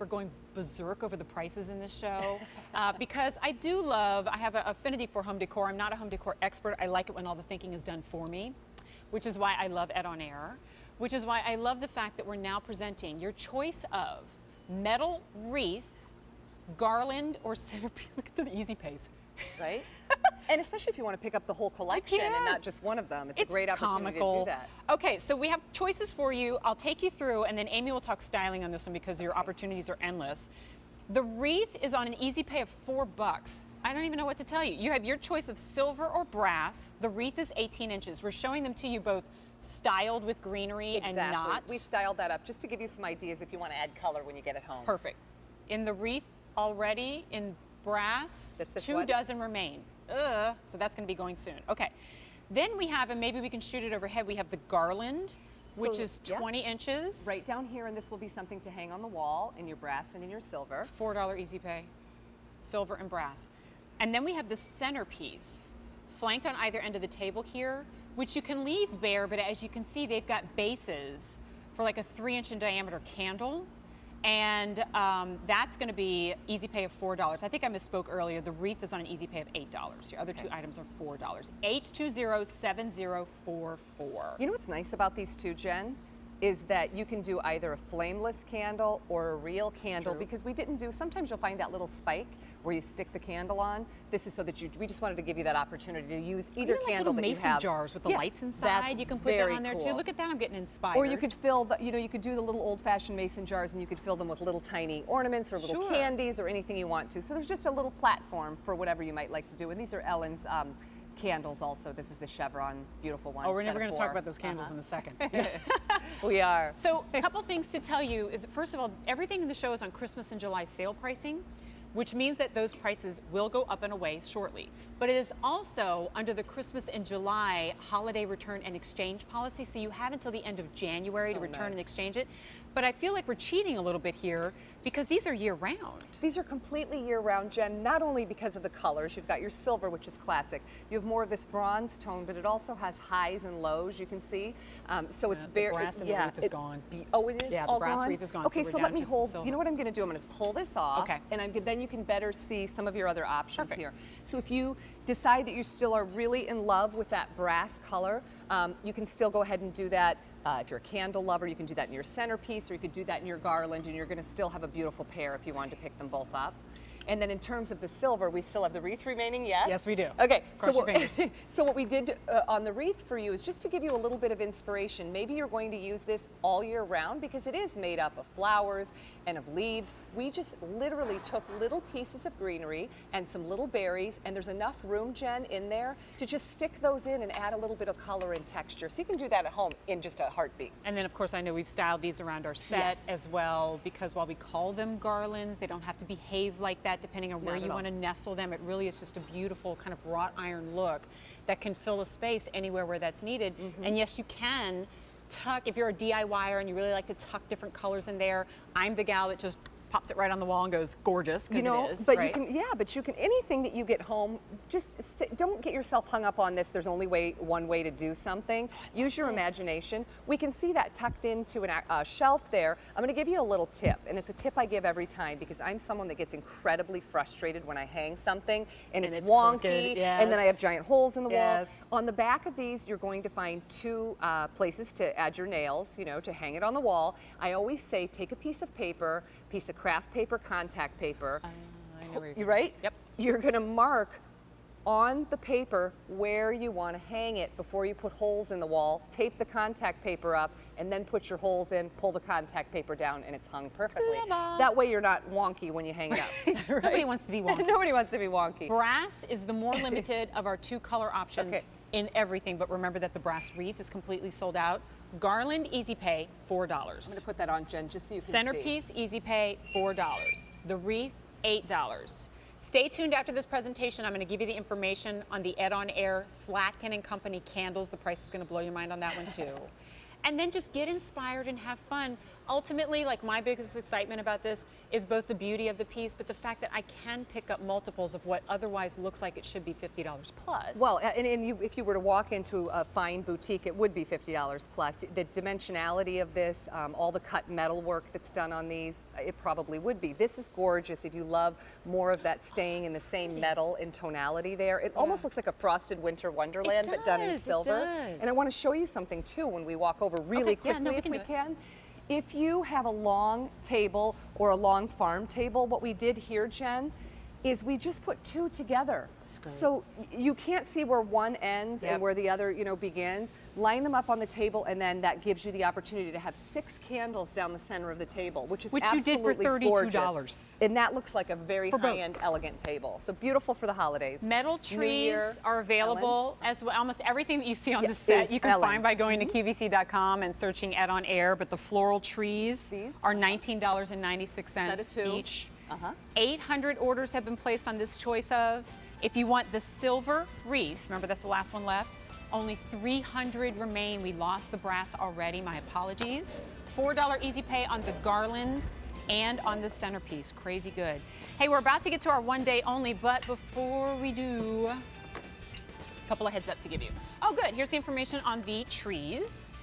for going berserk over the prices in this show because I have an affinity for home decor. I'm not a home decor expert. I like it when all the thinking is done for me, which is why I love Ed on Air, which is why I love the fact that we're now presenting your choice of metal wreath, garland, or centerpiece. Look at the easy pays. Right? And especially if you want to pick up the whole collection and not just one of them. It's a great opportunity to do that. Okay, so we have choices for you. I'll take you through, and then Amy will talk styling on this one because your opportunities are endless. The wreath is on an easy pay of $4. I don't even know what to tell you. You have your choice of silver or brass. The wreath is 18 inches. We're showing them to you both styled with greenery and not. We styled that up just to give you some ideas if you want to add color when you get it home. Perfect. In the wreath already, in brass, 2 dozen remain. So that's going to be going soon. Okay. Then we have, and maybe we can shoot it overhead, we have the garland, which is 20 inches. Right down here, and this will be something to hang on the wall in your brass and in your silver. It's $4 easy pay, silver and brass. And then we have the centerpiece, flanked on either end of the table here, which you can leave bare, but as you can see, they've got bases for like a 3-inch in diameter candle. And that's going to be easy pay of $4. I think I misspoke earlier. The wreath is on an easy pay of $8. Your other two items are $4. H207044. You know what's nice about these two, Jen? Is that you can do either a flameless candle or a real candle because we didn't do, sometimes you'll find that little spike where you stick the candle on. This is so that we just wanted to give you that opportunity to use either candle that you have. Mason jars with the lights inside. You can put that on there too. Look at that, I'm getting inspired. Or you could fill the, you could do the little old-fashioned mason jars and you could fill them with little tiny ornaments or little candies or anything you want to. So there's just a little platform for whatever you might like to do. And these are Ellen's candles also. This is the chevron, beautiful one. Oh, we're never going to talk about those candles in a second. We are. So a couple things to tell you is, first of all, everything in the show is on Christmas and July sale pricing, which means that those prices will go up and away shortly. But it is also under the Christmas and July holiday return and exchange policy, so you have until the end of January to return and exchange it. But I feel like we're cheating a little bit here because these are year-round. These are completely year-round, Jen, not only because of the colors. You've got your silver, which is classic. You have more of this bronze tone, but it also has highs and lows, you can see. So it's very... The brass and the wreath is gone. Oh, it is Yeah, all the brass gone? wreath is gone. Okay, so let me hold... You know what I'm going to do? I'm going to pull this off. Okay. And then you can better see some of your other options here. So if you decide that you still are really in love with that brass color, you can still go ahead and do that. If you're a candle lover, you can do that in your centerpiece, or you could do that in your garland, and you're going to still have a beautiful pair if you wanted to pick them both up. And then in terms of the silver, we still have the wreath remaining, yes? Yes, we do. Okay, Cross your fingers. So what we did on the wreath for you is just to give you a little bit of inspiration. Maybe you're going to use this all year round because it is made up of flowers and of leaves. We just literally took little pieces of greenery and some little berries, and there's enough room, Jen, in there to just stick those in and add a little bit of color and texture. So you can do that at home in just a heartbeat. And then, of course, I know we've styled these around our set as well, because while we call them garlands, they don't have to behave like that depending on where you want to nestle them. It really is just a beautiful kind of wrought iron look that can fill a space anywhere where that's needed. And yes, you can tuck, if you're a DIYer and you really like to tuck different colors in there, I'm the gal that just pops it right on the wall and goes gorgeous, because it is, but right? you can, anything that you get home, just don't get yourself hung up on this. There's only one way to do something. Use your imagination. We can see that tucked into a shelf there. I'm going to give you a little tip, and it's a tip I give every time because I'm someone that gets incredibly frustrated when I hang something and it's wonky, and then I have giant holes in the wall. On the back of these, you're going to find two places to add your nails, to hang it on the wall. I always say take a piece of paper, piece of craft paper, contact paper. I know where you're right? Yep. You're going to mark on the paper where you want to hang it before you put holes in the wall. Tape the contact paper up and then put your holes in, pull the contact paper down, and it's hung perfectly. Clever. That way you're not wonky when you hang it up. Right? Nobody wants to be wonky. Nobody wants to be wonky. Brass is the more limited of our two color options in everything, but remember that the brass wreath is completely sold out. Garland, easy pay, $4. I'm going to put that on, Jen, just so you can Centerpiece, see. easy pay, $4. The wreath, $8. Stay tuned after this presentation. I'm going to give you the information on the Ed on Air Slatkin & Company candles. The price is going to blow your mind on that one too. And then just get inspired and have fun. ultimately, like my biggest excitement about this is both the beauty of the piece, but the fact that I can pick up multiples of what otherwise looks like it should be $50 plus. Well, if you were to walk into a fine boutique, it would be $50 plus. The dimensionality of this, all the cut metal work that's done on these, it probably would be. This is gorgeous if you love more of that staying in the same metal in tonality there. It almost looks like a frosted winter wonderland, but done in silver. It does. And I want to show you something too when we walk over really quickly if we can. If you have a long table or a long farm table, what we did here, Jen, is we just put two together. That's great. So you can't see where one ends and where the other, begins. Line them up on the table, and then that gives you the opportunity to have 6 candles down the center of the table, which is absolutely you did for $32. gorgeous. And that looks like a very high-end, elegant table. So beautiful for the holidays. Metal trees are available as well. Almost everything that you see on the is set you can Ellen's. find by going to QVC.com and searching Ed on Air, but the floral trees These? are $19.96 Set of 2. each. 800 orders have been placed on this choice of. If you want the silver wreath, remember that's the last one left, only 300 remain. We lost the brass already, my apologies. $4 easy pay on the Garland and on the Centerpiece, crazy good. Hey, we're about to get to our one day only, but before we do, a couple of heads up to give you. Oh good, here's the information on the trees.